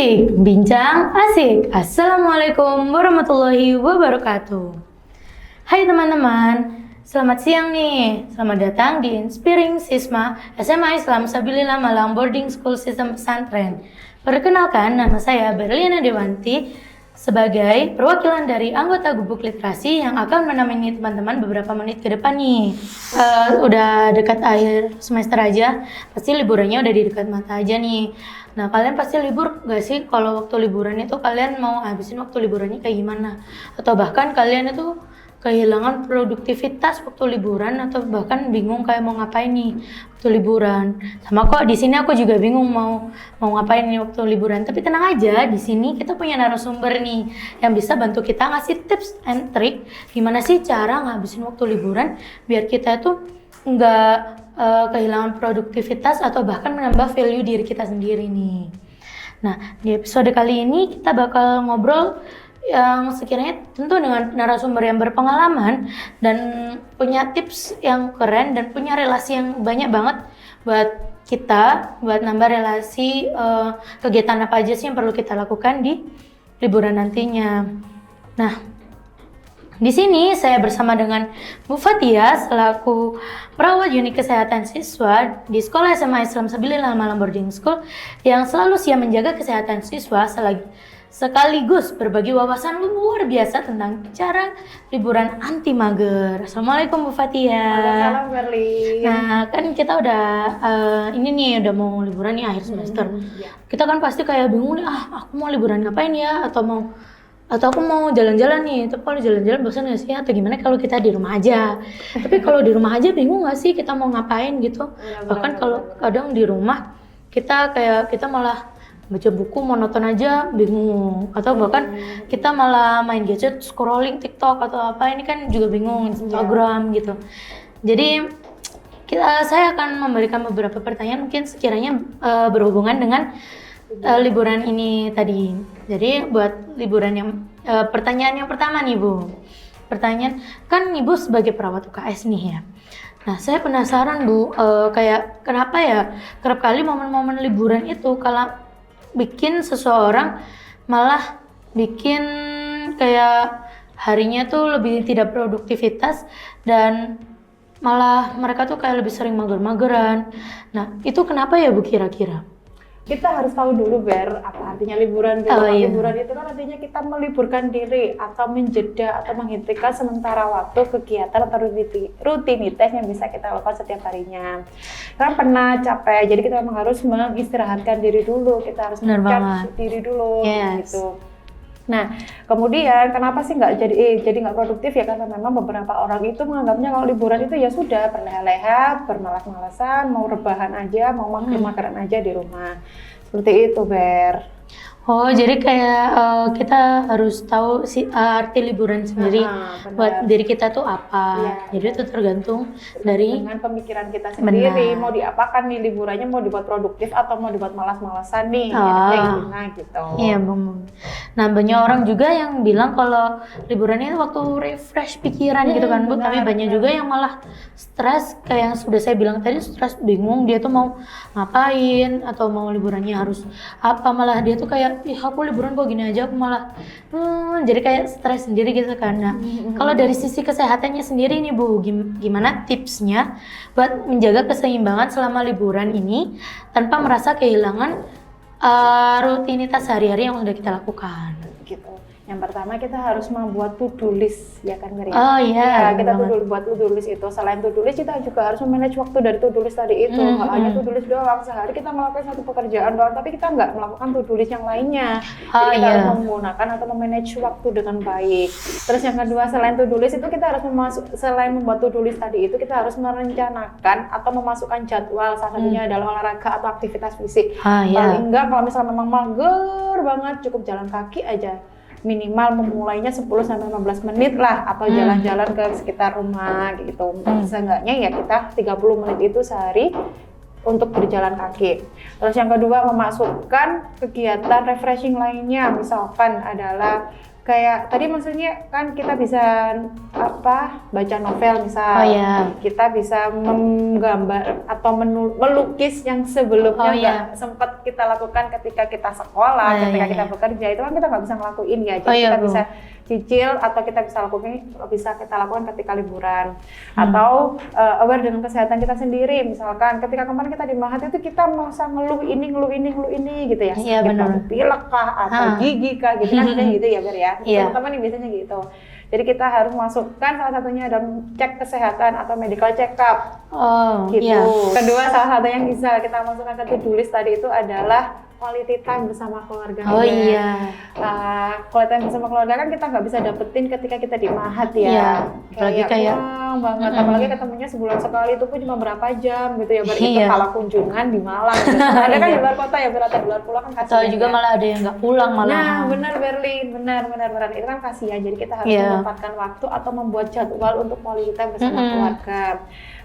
Bisik, bincang asik. Assalamualaikum warahmatullahi wabarakatuh. Hai teman-teman, selamat siang nih. Selamat datang di Inspiring Sisma SMA Islam Sabilillah Malang Boarding School Sistem Pesantren. Perkenalkan, nama saya Berliana Dewanti sebagai perwakilan dari anggota Gubuk Literasi yang akan menemani teman-teman beberapa menit ke depan nih. Udah dekat akhir semester aja, pasti liburannya udah di dekat mata aja nih. Nah, kalian pasti libur gak sih? Kalau waktu liburan itu kalian mau habisin waktu liburannya kayak gimana? Atau bahkan kalian itu kehilangan produktivitas waktu liburan atau bahkan bingung kayak mau ngapain nih waktu liburan. Sama kok di sini aku juga bingung mau ngapain nih waktu liburan. Tapi tenang aja, di sini kita punya narasumber nih yang bisa bantu kita ngasih tips and trick gimana sih cara ngabisin waktu liburan biar kita tuh nggak kehilangan produktivitas atau bahkan menambah value diri kita sendiri nih. Nah, di episode kali ini kita bakal ngobrol yang sekiranya tentu dengan narasumber yang berpengalaman dan punya tips yang keren dan punya relasi yang banyak banget buat kita, buat nambah relasi kegiatan apa aja sih yang perlu kita lakukan di liburan nantinya. Nah, di sini saya bersama dengan Bu Fatia selaku perawat unit kesehatan siswa di Sekolah SMA Islam Sabilillah Malang Boarding School yang selalu siap menjaga kesehatan siswa sekaligus berbagi wawasan luar biasa tentang cara liburan anti mager. Assalamualaikum Bu Fatia. Salam Berli. Nah, kan kita udah ini nih udah mau liburan nih akhir semester. Kita kan pasti kayak bingung nih, aku mau liburan ngapain ya, atau aku mau jalan-jalan nih. Tapi kalau jalan-jalan bosan nggak sih? Atau gimana kalau kita di rumah aja? Tapi kalau di rumah aja bingung nggak sih kita mau ngapain gitu? Bahkan kalau kadang di rumah kita malah baca buku monoton aja bingung, atau bahkan kita malah main gadget scrolling TikTok atau apa, ini kan juga bingung, Instagram gitu. Jadi saya akan memberikan beberapa pertanyaan mungkin sekiranya berhubungan dengan liburan ini tadi. Jadi buat liburan yang pertanyaan yang pertama nih Bu. Pertanyaan, kan Ibu sebagai perawat UKS nih ya. Nah, saya penasaran Bu, kayak kenapa ya kerap kali momen-momen liburan itu kalau bikin seseorang malah bikin kayak harinya tuh lebih tidak produktivitas dan malah mereka tuh kayak lebih sering mager-mageran. Nah, itu kenapa ya Bu kira-kira? Kita harus tahu dulu apa artinya liburan. Liburan itu kan artinya kita meliburkan diri atau menjeda atau menghentikan sementara waktu kegiatan atau rutinitas yang bisa kita lakukan setiap harinya. Karena pernah capek, jadi kita memang harus mengistirahatkan diri dulu, kita harus mencharge diri dulu gitu. Nah, kemudian kenapa sih nggak jadi nggak produktif ya? Karena memang beberapa orang itu menganggapnya kalau liburan itu ya sudah berleha-leha, bermalas-malasan, mau rebahan aja, mau mager-mageran aja di rumah. Seperti itu, Ber. Oh, jadi kayak kita harus tahu arti liburan sendiri buat diri kita tuh apa. Ya. Jadi itu tergantung dari dengan pemikiran kita sendiri. Mau diapakan nih liburannya, mau dibuat produktif atau mau dibuat malas-malasan nih. Gimana gitu. Iya, Bang. Nah, banyak orang juga yang bilang kalau liburannya waktu refresh pikiran gitu kan, Bu. Tapi banyak juga yang malah stres, kayak yang sudah saya bilang tadi, stres, bingung dia tuh mau ngapain atau mau liburannya harus apa, malah dia tuh kayak aku liburan kok gini aja, aku malah jadi kayak stres sendiri gitu kan. Nah, kalau dari sisi kesehatannya sendiri nih Bu, gimana tipsnya buat menjaga keseimbangan selama liburan ini tanpa merasa kehilangan rutinitas sehari-hari yang udah kita lakukan? Gitu. Yang pertama kita harus membuat to-do list, ya kan Maria? Oh iya. Ya, kita buat to-do list itu. Selain to-do list, kita juga harus memanage waktu dari to-do list tadi itu. Kalau hanya to-do list doang, sehari kita melakukan satu pekerjaan doang, tapi kita nggak melakukan to-do list yang lainnya. Jadi kita harus menggunakan atau memanage waktu dengan baik. Terus yang kedua, selain to-do list itu kita harus selain membuat to-do list tadi itu, kita harus merencanakan atau memasukkan jadwal. Salah satunya adalah olahraga atau aktivitas fisik. Paling enggak kalau misalnya memang mager banget, cukup jalan kaki aja. Minimal memulainya 10-15 menit lah, atau jalan-jalan ke sekitar rumah gitu. Seenggaknya ya kita 30 menit itu sehari untuk berjalan kaki. Terus yang kedua, memasukkan kegiatan refreshing lainnya, misalkan adalah kayak tadi maksudnya kan kita bisa baca novel misal, kita bisa menggambar atau melukis yang sebelumnya nggak sempat kita lakukan ketika kita sekolah, ketika kita bekerja, itu kan kita nggak bisa ngelakuin ya, jadi kita bisa cicil atau kita bisa kita lakukan ketika liburan atau aware dengan kesehatan kita sendiri. Misalkan ketika kemarin kita di Mahat itu kita masa ngeluh ini gitu ya, sakit pilek kah atau gigi kah gitu kan biasanya gitu ya Ber ya. Teman-teman nih biasanya gitu. Jadi kita harus masukkan salah satunya dalam cek kesehatan atau medical check up. Kedua, salah satu yang bisa kita masukkan ke to-do list tadi itu adalah quality time bersama keluarga. Quality time bersama keluarga kan kita nggak bisa dapetin ketika kita di Mahat ya. Apalagi kayak banget, apalagi ketemunya sebulan sekali itu pun cuma berapa jam gitu ya. Berarti itu kalau kunjungan di Malang. Gitu. Ada kan di luar kota ya, berarti di luar pulau kan kasihan. Atau juga malah ada yang nggak pulang malah. Nah benar Berlin, benar itu kan kasihan. Jadi kita harus menyempatkan waktu atau membuat jadwal untuk quality time bersama keluarga.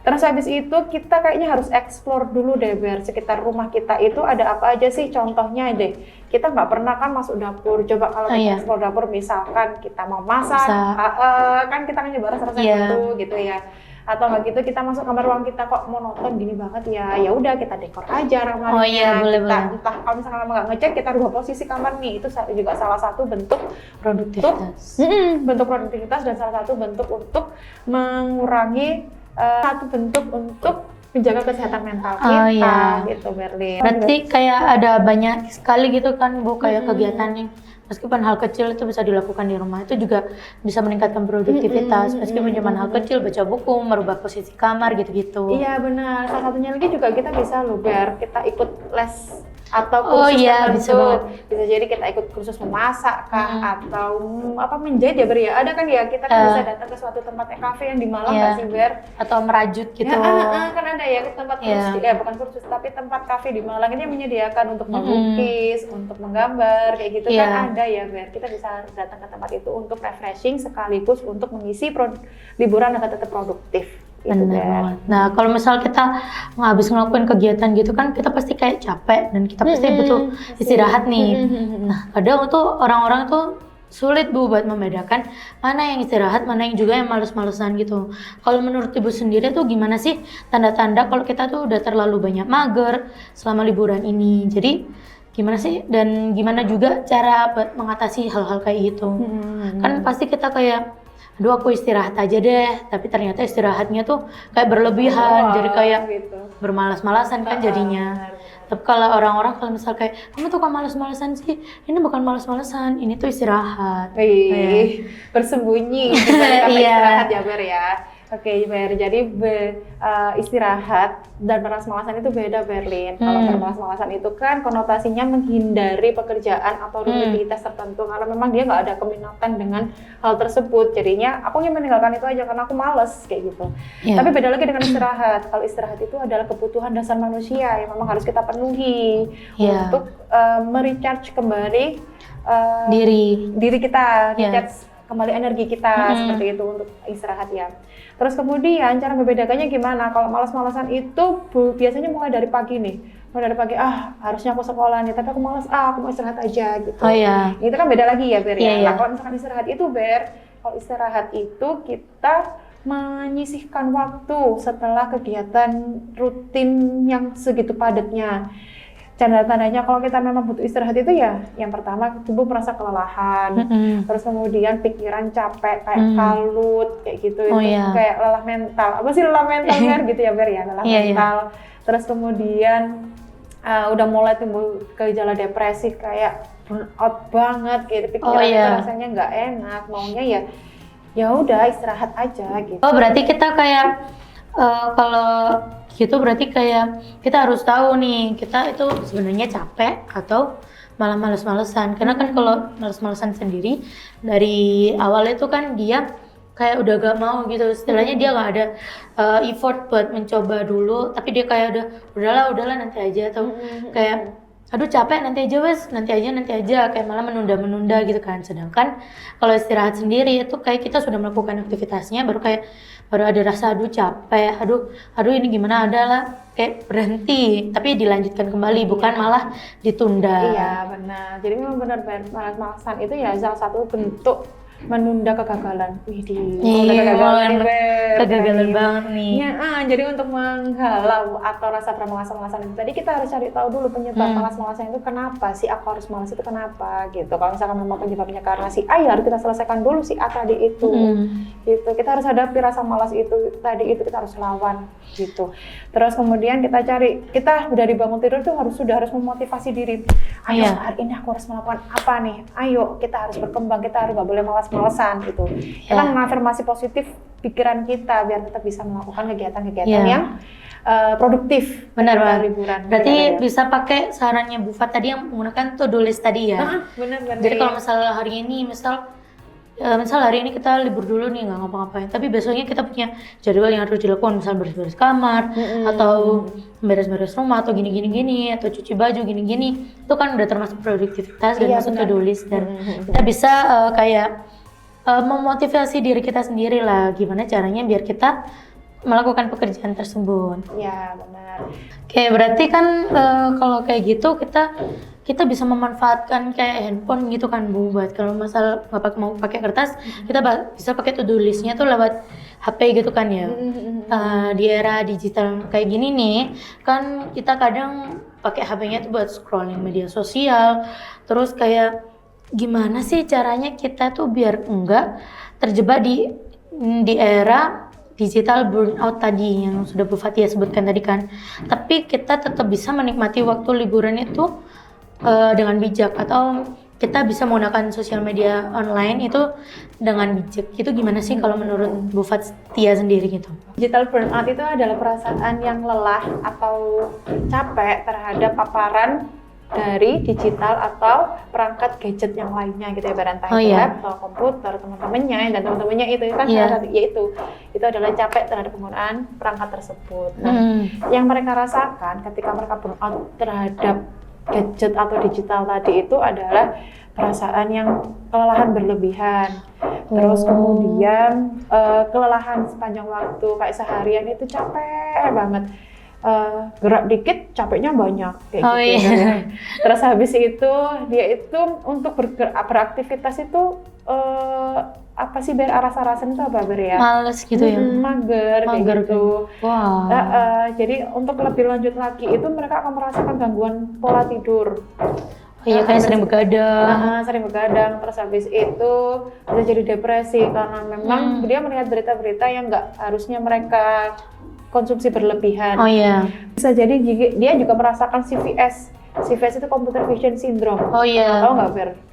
Terus habis itu kita kayaknya harus explore dulu deh Ber, sekitar rumah kita itu ada apa aja sih, contohnya deh. Kita nggak pernah kan masuk dapur, coba kalau kita explore dapur misalkan kita mau masak, kan kita kan nyoba rasa-rasa gitu ya. Atau nggak gitu kita masuk kamar ruang kita kok monoton gini banget ya udah kita dekor aja kamarnya. Boleh. Entah kalau misalkan nggak ngecek kita rubah posisi kamar nih, itu juga salah satu bentuk produktivitas. Bentuk produktivitas dan salah satu bentuk untuk mengurangi satu bentuk untuk menjaga kesehatan mental kita gitu Berlin. Berarti kayak ada banyak sekali gitu kan Bu kayak kegiatan yang meskipun hal kecil itu bisa dilakukan di rumah, itu juga bisa meningkatkan produktivitas. Meskipun cuma hal kecil, baca buku, merubah posisi kamar gitu-gitu. Iya benar. Salah satunya lagi juga kita bisa kita ikut les atau kursus tertentu. Bisa jadi kita ikut kursus memasak kah atau menjahit ya Ber ya. Ada kan ya kita kan bisa datang ke suatu tempat kafe yang di Malang nggak sih Ber? Atau merajut gitu. Kan ada ya tempat kursus, bukan kursus tapi tempat kafe di Malang ini menyediakan untuk melukis, untuk menggambar kayak gitu kan ada ya Ber. Kita bisa datang ke tempat itu untuk refreshing sekaligus untuk mengisi liburan agar tetap produktif. Benar. Nah, kalau misal kita habis ngelakuin kegiatan gitu kan, kita pasti kayak capek dan kita pasti butuh istirahat nih. Nah, kadang tuh orang-orang tuh sulit Bu buat membedakan mana yang istirahat, mana yang juga yang males-malesan gitu. Kalau menurut Ibu sendiri tuh gimana sih tanda-tanda kalau kita tuh udah terlalu banyak mager selama liburan ini? Jadi gimana sih dan gimana juga cara buat mengatasi hal-hal kayak gitu? Kan pasti kita kayak aduh aku istirahat aja deh, tapi ternyata istirahatnya tuh kayak berlebihan, jadi kayak bermalas-malasan kan jadinya. Tapi kalau orang-orang kalau misal kayak kamu tuh kok malas-malasan sih, ini bukan malas-malasan, ini tuh istirahat. Bersembunyi gitu kata istirahat ya Ber ya. Oke Ber, jadi istirahat dan bermalas-malasan itu beda Berlin. Kalau bermalas-malasan itu kan konotasinya menghindari pekerjaan atau rutinitas tertentu karena memang dia nggak ada keminatan dengan hal tersebut. Jadinya aku ingin meninggalkan itu aja karena aku males kayak gitu. Tapi beda lagi dengan istirahat. Kalau istirahat itu adalah kebutuhan dasar manusia yang memang harus kita penuhi untuk merecharge kembali diri kita, recharge kembali energi kita seperti itu untuk istirahat ya. Terus kemudian cara membedakannya gimana? Kalau malas-malasan itu biasanya mulai dari pagi nih. Mulai dari pagi, harusnya aku sekolah nih, tapi aku malas, aku mau istirahat aja gitu. Itu kan beda lagi ya Ber ya. Nah, kalau misalkan istirahat itu Ber, kalau istirahat itu kita menyisihkan waktu setelah kegiatan rutin yang segitu padatnya. Tanda-tandanya kalau kita memang butuh istirahat itu ya, yang pertama tubuh merasa kelelahan, terus kemudian pikiran capek, kayak kalut, kayak gitu, kayak lelah mental. Apa sih lelah mental Ber gitu ya Ber ya, lelah mental. Terus kemudian udah mulai timbul gejala depresi kayak burnout banget, kayak pikiran itu rasanya nggak enak, maunya ya udah istirahat aja gitu. Oh berarti kita kayak kalau gitu berarti kayak kita harus tahu nih kita itu sebenarnya capek atau malah males-malesan. Karena kan kalau males-malesan sendiri dari awal itu kan dia kayak udah gak mau gitu, istilahnya dia gak ada effort buat mencoba dulu, tapi dia kayak udahlah nanti aja, atau kayak aduh capek nanti aja kayak malah menunda gitu kan. Sedangkan kalau istirahat sendiri itu kayak kita sudah melakukan aktivitasnya baru kayak baru ada rasa aduh capek, aduh ini gimana, adalah kayak berhenti tapi dilanjutkan kembali, bukan malah ditunda. Iya benar, jadi memang benar malas-malasan itu ya salah satu bentuk menunda kegagalan. Kegagalan banget nih. Ya, jadi untuk menghalau atau rasa bermalas-malasan itu tadi kita harus cari tahu dulu penyebab malas-malasan itu kenapa sih, aku harus malas itu kenapa gitu. Kalau misalkan memang penyebabnya karena si A, ya harus kita selesaikan dulu si A tadi itu. Gitu. Kita harus hadapi rasa malas itu tadi, itu kita harus lawan gitu. Terus kemudian kita cari, kita dari bangun tidur tuh sudah harus memotivasi diri. Ayo hari ini aku harus melakukan apa nih? Ayo kita harus berkembang, kita harus nggak boleh malas-malasan gitu. Kita mengafirmasi positif pikiran kita biar tetap bisa melakukan kegiatan-kegiatan yang produktif. Benar banget. Liburan. Berarti bisa pakai sarannya Bu Fat tadi yang menggunakan to-do list tadi ya. Benar. Jadi kalau misalnya hari ini misal hari ini kita libur dulu nih, nggak ngapa-ngapain, tapi besoknya kita punya jadwal yang harus dilakukan, misal beres-beres kamar atau beres-beres rumah atau gini atau cuci baju gini, itu kan udah termasuk produktivitas dan masuk to-do list, dan kita bisa kayak memotivasi diri kita sendiri lah, gimana caranya biar kita melakukan pekerjaan tersebut. Ya benar. Oke, berarti kan kalau kayak gitu kita bisa memanfaatkan kayak handphone gitu kan Bu, buat kalau masalah nggak mau pakai kertas, kita bisa pakai to-do listnya tuh lewat HP gitu kan ya. Di era digital kayak gini nih, kan kita kadang pakai HP-nya tuh buat scrolling media sosial, terus kayak gimana sih caranya kita tuh biar enggak terjebak di era digital burnout tadi yang sudah Bu Fatia sebutkan tadi kan, tapi kita tetap bisa menikmati waktu liburan itu dengan bijak, atau kita bisa menggunakan sosial media online itu dengan bijak. Itu gimana sih kalau menurut Bu Fatia sendiri gitu? Digital burnout itu adalah perasaan yang lelah atau capek terhadap paparan dari digital atau perangkat gadget yang lainnya gitu ya, entah itu laptop, komputer, teman-temannya dan teman-temannya itu kan itu adalah capek terhadap penggunaan perangkat tersebut. Nah, yang mereka rasakan ketika mereka burnout terhadap gadget atau digital tadi itu adalah perasaan yang kelelahan berlebihan, terus kemudian kelelahan sepanjang waktu, kayak seharian itu capek banget, gerak dikit capeknya banyak kayak gitu. Terus habis itu dia itu untuk beraktivitas itu apa sih biar rasa-rasanya itu apa Ber ya? Males gitu ya? Mager kayak gitu. Wow. Jadi untuk lebih lanjut lagi itu mereka akan merasakan gangguan pola tidur. Iya, kayak sering begadang. Terus habis itu bisa jadi depresi karena memang dia melihat berita-berita yang nggak harusnya mereka konsumsi berlebihan. Bisa jadi dia juga merasakan CVS. CVS itu Computer Vision Syndrome. Tahu nggak Ber?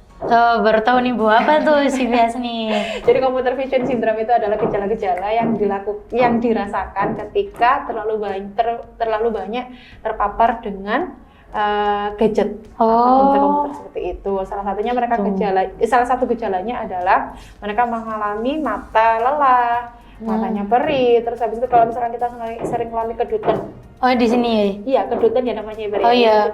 Baru tahu nih Bu, apa tuh CVS nih? Jadi Computer Vision Syndrome itu adalah gejala-gejala yang dirasakan ketika terlalu banyak terpapar dengan gadget atau komputer seperti itu. Salah satu gejalanya adalah mereka mengalami mata lelah, matanya perih, terus habis itu kalau misalkan kita sering mengalami kedutan. Di sini ya? Iya, kedutan ya namanya Ibarat. Ya,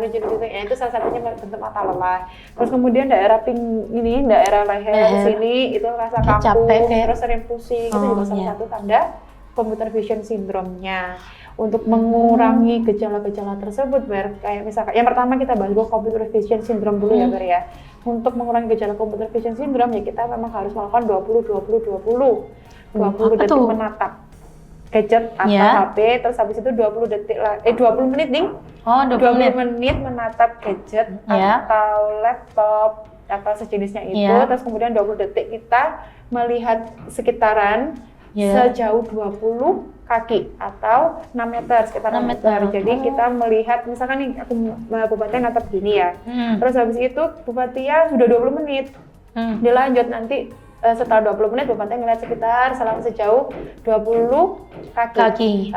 itu salah satunya bentuk mata lelah. Terus kemudian daerah leher sini itu rasa kaku, terus sering pusing, itu juga salah satu tanda Computer Vision Syndrome-nya. Untuk mengurangi gejala-gejala tersebut, Ber, kayak misalkan yang pertama kita bahas Computer Vision Syndrome dulu ya, Ber ya. Untuk mengurangi gejala Computer Vision Syndrome ya kita memang harus melakukan 20 detik menatap gadget atau HP, terus habis itu 20 menit nih. 20 menit menatap gadget atau laptop atau sejenisnya itu, terus kemudian 20 detik kita melihat sekitaran sejauh 20 kaki atau 6 meter, sekitar 6 meter. Jadi kita melihat, misalkan nih aku Bu Fatia natap gini ya, terus habis itu Bu Fatia sudah 20 menit, dilanjut nanti setelah 20 menit Bu Fatia ngeliat sekitar sejauh 20 kaki.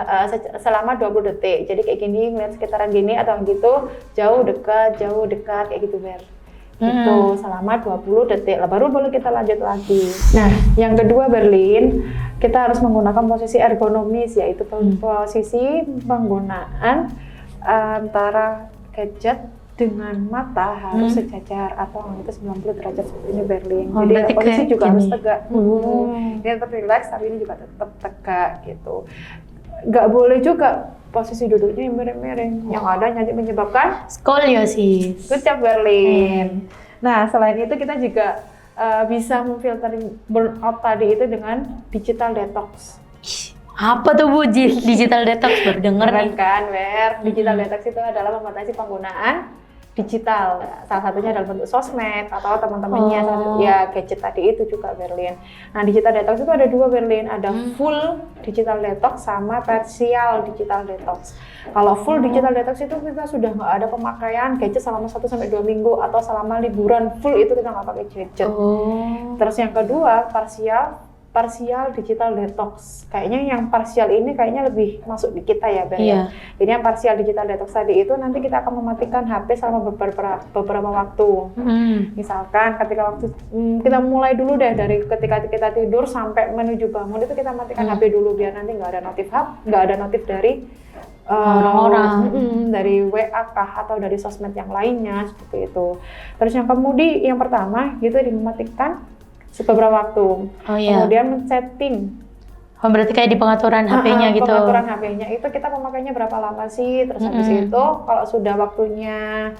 Selama 20 detik. Jadi kayak gini, ngeliat sekitaran gini atau gitu, jauh dekat kayak gitu Ber. Itu selama 20 detik lah, baru boleh kita lanjut lagi. Nah, yang kedua Berlin, kita harus menggunakan posisi ergonomis, yaitu posisi penggunaan antara gadget dengan mata harus sejajar atau itu 90 derajat seperti ini Berlin. Oh, Jadi posisi juga harus tegak. Ini tetap relax tapi ini juga tetap tegak gitu. Nggak boleh juga posisi duduknya yang miring-miring. Yang ada nanti menyebabkan skoliosis. Good job Berlin. Nah selain itu kita juga bisa memfiltering burnout tadi itu dengan digital detox. Apa tuh Bu digital detox? Baru denger nih. Kan, digital detox itu adalah membatasi penggunaan digital. Salah satunya dalam bentuk sosmed atau teman-temannya ya gadget tadi itu juga Berlin. Nah, digital detox itu ada 2 Berlin, ada full digital detox sama partial digital detox. Kalau full digital detox itu kita sudah nggak ada pemakaian gadget selama 1-2 minggu atau selama liburan full itu kita nggak pakai gadget. Terus yang kedua partial digital detox. Kayaknya yang partial ini kayaknya lebih masuk di kita ya, Ber. Iya. Jadi yang partial digital detox tadi itu nanti kita akan mematikan HP selama beberapa waktu. Misalkan ketika kita mulai dulu deh dari ketika kita tidur sampai menuju bangun itu kita matikan HP dulu biar nanti nggak ada notif dari orang-orang, dari WA kah atau dari sosmed yang lainnya seperti itu. Terus yang pertama gitu dimatikan beberapa waktu. Kemudian men-setting. Berarti kayak di pengaturan HP-nya gitu. Pengaturan HP-nya itu kita memakainya berapa lama sih? Terus habis itu kalau sudah waktunya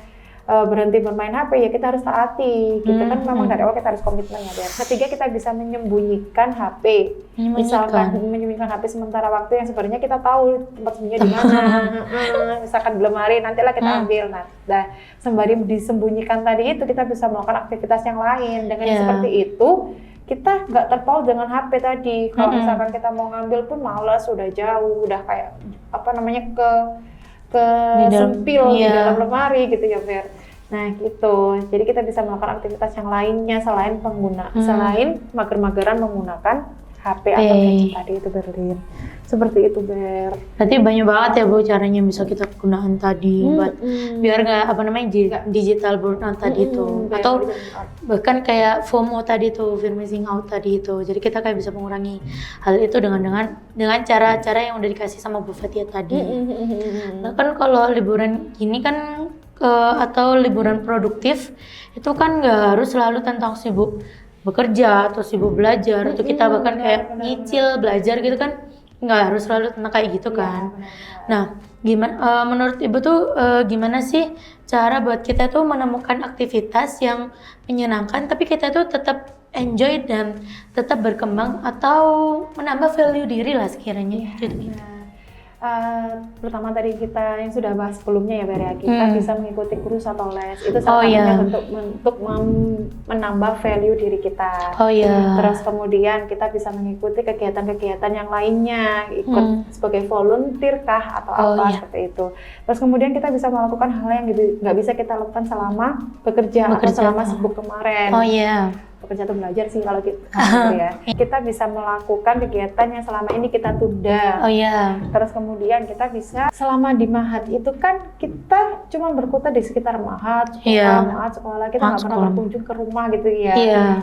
berhenti bermain HP ya kita harus taati. Gitu kan memang dari awal kita harus komitmen ya. Ketiga kita bisa menyembunyikan HP. Misalkan menyembunyikan HP sementara waktu yang sebenarnya kita tahu tempat sembunyinya di mana. Misalkan di lemari nantilah kita ambil. Nah, sembari disembunyikan tadi itu kita bisa melakukan aktivitas yang lain. Dengan seperti itu kita nggak terpaut dengan HP tadi. Kalau misalkan kita mau ngambil pun malas, udah jauh, udah kayak sempil di dalam lemari gitu ya Ber. Nah gitu, jadi kita bisa melakukan aktivitas yang lainnya selain selain mager-mageran menggunakan HP atau gadget tadi itu Berlin. Seperti itu Ber. Berarti banyak banget ya Bu caranya bisa kita gunakan tadi buat biar nggak digital burnout tadi itu. Atau bahkan kayak FOMO tadi tuh, fear missing out tadi itu. Jadi kita kayak bisa mengurangi hal itu dengan cara-cara yang udah dikasih sama Bu Fatia tadi. Nah kan kalau liburan gini kan atau liburan produktif itu kan nggak harus selalu tentang sibuk bekerja atau sibuk belajar atau kita bahkan kayak nyicil belajar gitu kan nggak harus selalu tentang kayak gitu kan. Nah gimana menurut Ibu tuh gimana sih cara buat kita tuh menemukan aktivitas yang menyenangkan tapi kita tuh tetap enjoy dan tetap berkembang atau menambah value diri lah sekiranya gitu. Pertama tadi kita yang sudah bahas sebelumnya ya Ber, kita bisa mengikuti kursus atau les itu salah satunya untuk menambah value diri kita. Terus kemudian kita bisa mengikuti kegiatan-kegiatan yang lainnya, ikut sebagai volunteer kah atau seperti itu. Terus kemudian kita bisa melakukan hal yang nggak bisa kita lakukan selama bekerja atau selama sibuk kemarin. Bekerja atau belajar sih kalau gitu ya. Kita bisa melakukan kegiatan yang selama ini kita tunda. Terus kemudian kita bisa selama di Mahat itu kan kita cuma berkutat di sekitar Mahat, sekolah kita nggak pernah berkunjung ke rumah gitu ya.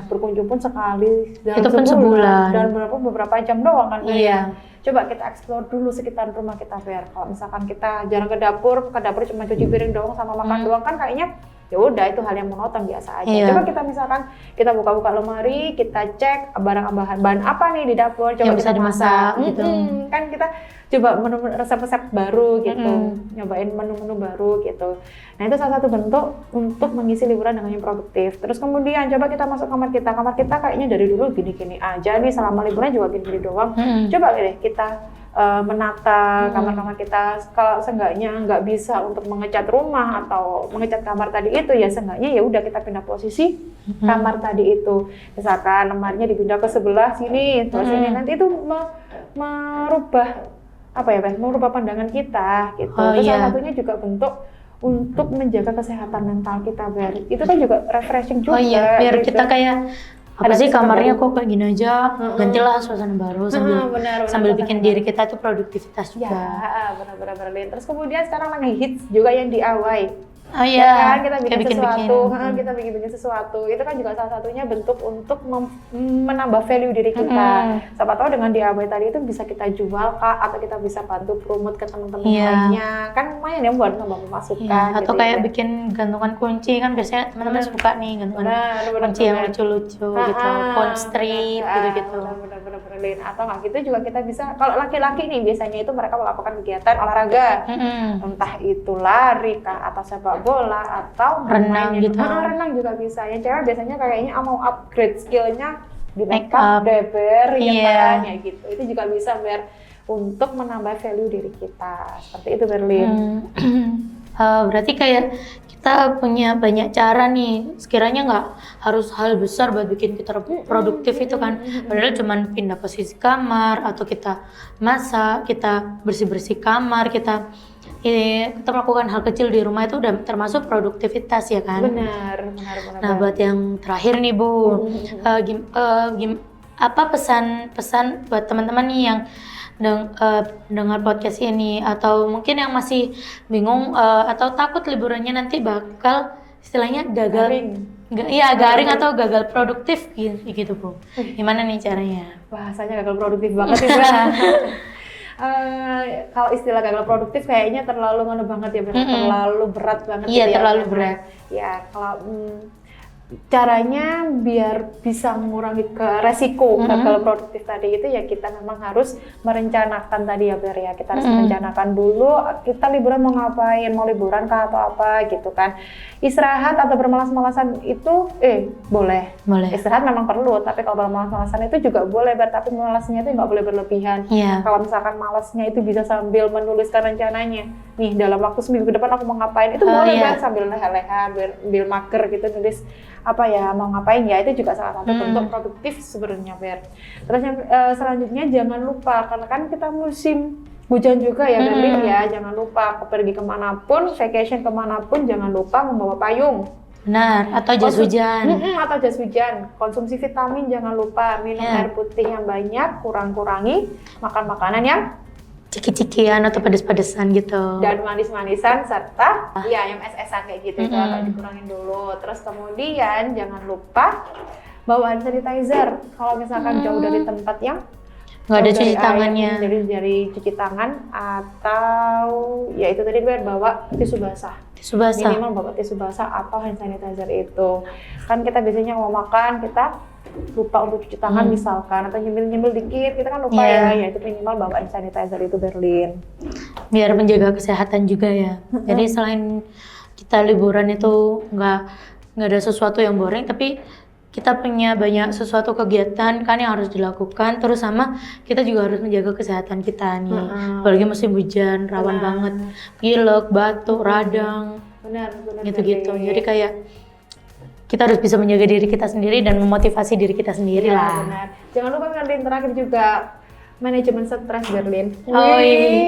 Berkunjung pun sekali dalam sebulan dan beberapa jam doang kan ya. Coba kita explore dulu sekitar rumah kita Ber. Kalau misalkan kita jarang ke dapur cuma cuci piring doang sama makan doang kan kayaknya ya udah itu hal yang monoton biasa aja. Coba kita misalkan kita buka-buka lemari, kita cek bahan apa nih di dapur, coba yang bisa dimasak gitu. Kan kita coba menu resep-resep baru gitu, nyobain menu-menu baru gitu. Nah itu salah satu bentuk untuk mengisi liburan dengan yang produktif. Terus kemudian coba kita masuk kamar kita kayaknya dari dulu gini-gini aja nih selama liburan juga gini-gini doang. Coba deh kita menata kamar-kamar kita, kalau seenggaknya nggak bisa untuk mengecat rumah atau mengecat kamar tadi itu ya seenggaknya ya udah kita pindah posisi kamar tadi itu, misalkan lemarinya dipindah ke sebelah sini terus ini nanti itu merubah pandangan kita gitu. Terus salah satunya juga bentuk untuk menjaga kesehatan mental kita Ber. Itu kan juga refreshing juga. Biar gitu. Kita kayak apa sih kamarnya kok kayak gini aja, gantilah suasana baru sambil bikin diri kita tuh produktivitas juga. Benar-benar. Terus kemudian sekarang lagi hits juga yang DIY. Oh Ya iya, kan, kita kayak bikin sesuatu, bikin-bikin. kita bikin sesuatu, itu kan juga salah satunya bentuk untuk menambah value diri kita. Siapa tahu dengan DIY tadi itu bisa kita jual kak, atau kita bisa bantu promote ke teman-teman lainnya, kan lumayan ya buat nambah pemasukan. Atau gitu kayak ya. bikin gantungan kunci kan biasanya teman-teman suka nih gantungan kunci yang lucu-lucu gitu, phone strip gitu-gitu. Bener-bener. Atau nggak gitu juga kita bisa, kalau laki-laki nih biasanya itu mereka melakukan kegiatan olahraga, entah itu lari kah, atau sepak bola, atau renang gitu. Renang juga bisa. Yang cewek biasanya kayaknya mau upgrade skillnya di makeup, Ber, ya kan, ya gitu. Itu juga bisa Ber untuk menambah value diri kita. Seperti itu Berlin. Berarti kayak kita punya banyak cara nih. Sekiranya nggak harus hal besar buat bikin kita produktif itu kan. Padahal cuman pindah posisi kamar atau kita masak, kita bersih-bersih kamar, kita melakukan hal kecil di rumah itu udah termasuk produktivitas ya kan. Benar. Nah buat yang terakhir nih Bu, apa pesan-pesan buat teman-teman nih yang dengar podcast ini, atau mungkin yang masih bingung atau takut liburannya nanti bakal istilahnya gagal, garing atau gagal produktif gitu Bu. Gimana nih caranya? Bahasanya gagal produktif banget sih Bu. Kalau istilah gagal produktif kayaknya terlalu ngono banget ya, terlalu berat banget. Iya, gitu terlalu berat. Ya, kalau caranya biar bisa mengurangi resiko gagal produktif tadi itu ya kita memang harus merencanakan tadi ya Ber ya. Kita harus merencanakan dulu kita liburan mau ngapain, mau liburan kah atau apa gitu kan. Istirahat atau bermalas-malasan itu boleh. Istirahat memang perlu, tapi kalau bermalas-malasan itu juga boleh Ber, tapi malasnya itu nggak boleh berlebihan. Kalau misalkan malasnya itu bisa sambil menuliskan rencananya. Nih dalam waktu seminggu ke depan aku mau ngapain, itu boleh Ber, sambil leha-leha, sambil mager gitu nulis apa ya mau ngapain ya, itu juga salah satu bentuk produktif sebenarnya Ber. Terus yang selanjutnya jangan lupa, karena kan kita musim hujan juga ya Berlin ya, jangan lupa pergi kemanapun, vacation kemanapun jangan lupa membawa payung. Benar, atau jas hujan. Atau jas hujan. Konsumsi vitamin jangan lupa, minum air putih yang banyak, kurangi makan makanan yang ciki-cikian atau pedes-pedesan gitu. Dan manis-manisan serta yang es-esan kayak gitu itu agak dikurangin dulu. Terus kemudian jangan lupa bawa hand sanitizer. Kalau misalkan jauh dari tempat yang nggak ada cuci tangannya, dari cuci tangan, atau ya itu tadi gue bawa tisu basah. Minimal bawa tisu basah atau hand sanitizer itu. Kan kita biasanya mau makan kita lupa untuk cuci tangan misalkan, atau nyemil dikit kita kan lupa ya itu minimal bawa hand sanitizer itu Berlin. Biar menjaga kesehatan juga ya. Jadi selain kita liburan itu nggak ada sesuatu yang boring, tapi kita punya banyak sesuatu kegiatan kan yang harus dilakukan, terus sama kita juga harus menjaga kesehatan kita nih. Apalagi musim hujan rawan banget pilek, batuk, radang, gitu-gitu. Jadi kayak kita harus bisa menjaga diri kita sendiri dan memotivasi diri kita sendiri lah. Benar. Jangan lupa Berlin terakhir juga manajemen stres Berlin.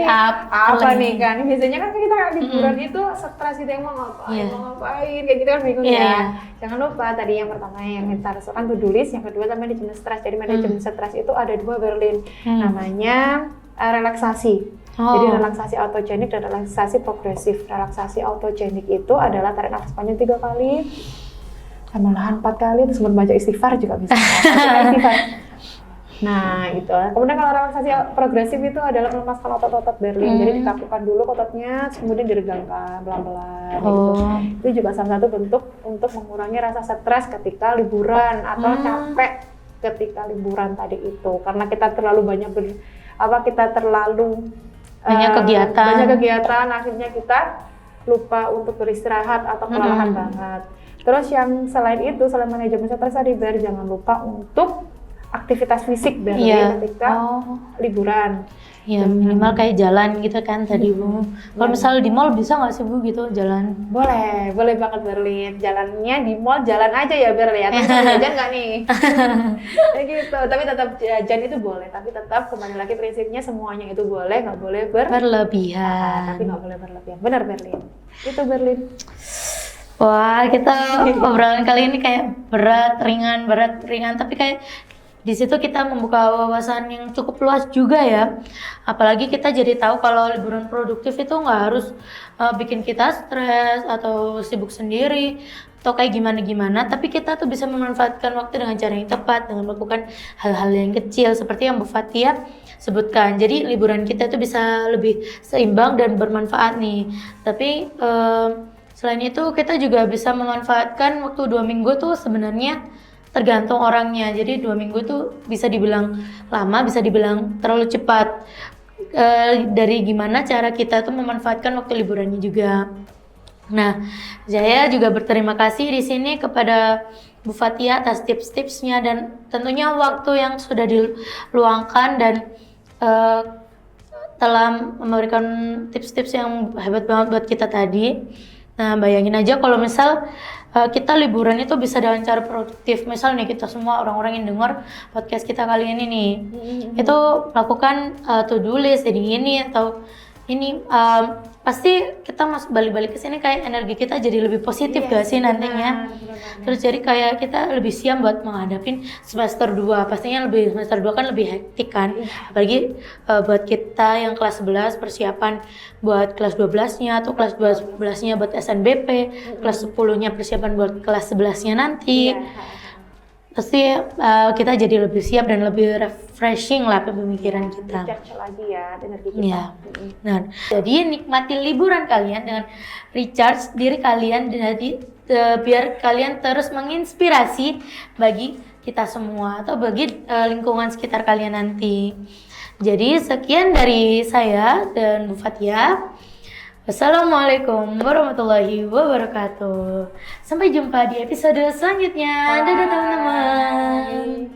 Apa nih kan? Biasanya kan kita liburan itu stres gitu, yang mau ngapain kayak gitu kan bingung ya. Jangan lupa tadi yang pertama yang kita harus kan to-do list, yang kedua manajemen stres. Jadi manajemen stres itu ada 2 Berlin. Namanya relaksasi. Jadi relaksasi autogenik dan relaksasi progresif. Relaksasi autogenik itu adalah tarik nafas panjang 3 kali, menahan 4 kali, terus membaca istighfar juga bisa. Nah itu. Kemudian kalau relaksasi progresif itu adalah melemaskan otot-otot Berlin. Jadi dikakukan dulu ototnya, kemudian diregangkan pelan-pelan. Gitu. Itu juga salah satu bentuk untuk mengurangi rasa stres ketika liburan atau capek ketika liburan tadi itu. Karena kita terlalu banyak banyak kegiatan, akhirnya kita lupa untuk beristirahat atau kelelahan banget. Terus yang selain itu, selain manajemen stres tadi Ber, jangan lupa untuk aktivitas fisik ketika liburan. Ya minimal kayak jalan gitu kan tadi Bu. Kalau misalnya di mall bisa nggak sih Bu gitu jalan? Boleh banget Berlin. Jalannya di mall jalan aja ya Ber ya. Tapi jajan nggak nih? Gitu. Tapi tetap jajan itu boleh. Tapi tetap kembali lagi prinsipnya semuanya itu boleh, nggak boleh berlebihan. Tapi nggak boleh berlebihan. Benar Berlin. Itu Berlin. Wah kita obrolan kali ini kayak berat ringan tapi kayak Di situ kita membuka wawasan yang cukup luas juga ya. Apalagi kita jadi tahu kalau liburan produktif itu nggak harus bikin kita stres atau sibuk sendiri atau kayak gimana-gimana, tapi kita tuh bisa memanfaatkan waktu dengan cara yang tepat dengan melakukan hal-hal yang kecil seperti yang Bu Fatia sebutkan. Jadi liburan kita tuh bisa lebih seimbang dan bermanfaat nih. Tapi selain itu kita juga bisa memanfaatkan waktu 2 minggu tuh sebenarnya tergantung orangnya. Jadi 2 minggu tuh bisa dibilang lama, bisa dibilang terlalu cepat. Dari gimana cara kita tuh memanfaatkan waktu liburannya juga. Nah, saya juga berterima kasih di sini kepada Bu Fatia atas tips-tipsnya dan tentunya waktu yang sudah diluangkan dan telah memberikan tips-tips yang hebat banget buat kita tadi. Nah, bayangin aja kalau misal kita liburan itu bisa dengan cara produktif. Misal nih kita semua orang-orang yang dengar podcast kita kali ini nih, itu melakukan to-do list jadi ini atau ini, pasti kita masuk balik-balik ke sini kayak energi kita jadi lebih positif gak sih nantinya? Terus jadi kayak kita lebih siap buat menghadapin semester 2. Pastinya semester 2 kan lebih hektik kan. Apalagi buat kita yang kelas 11 persiapan buat kelas 12-nya atau kelas 12-nya buat SNBP, kelas 10-nya persiapan buat kelas 11-nya nanti. Pasti kita jadi lebih siap dan lebih refreshing lah pemikiran kita. Recharge lagi ya energi kita. Ya. Nah, jadi nikmati liburan kalian dengan recharge diri kalian jadi biar kalian terus menginspirasi bagi kita semua atau bagi lingkungan sekitar kalian nanti. Jadi sekian dari saya dan Bu Fatia. Wassalamualaikum warahmatullahi wabarakatuh. Sampai jumpa di episode selanjutnya. Dadah teman-teman.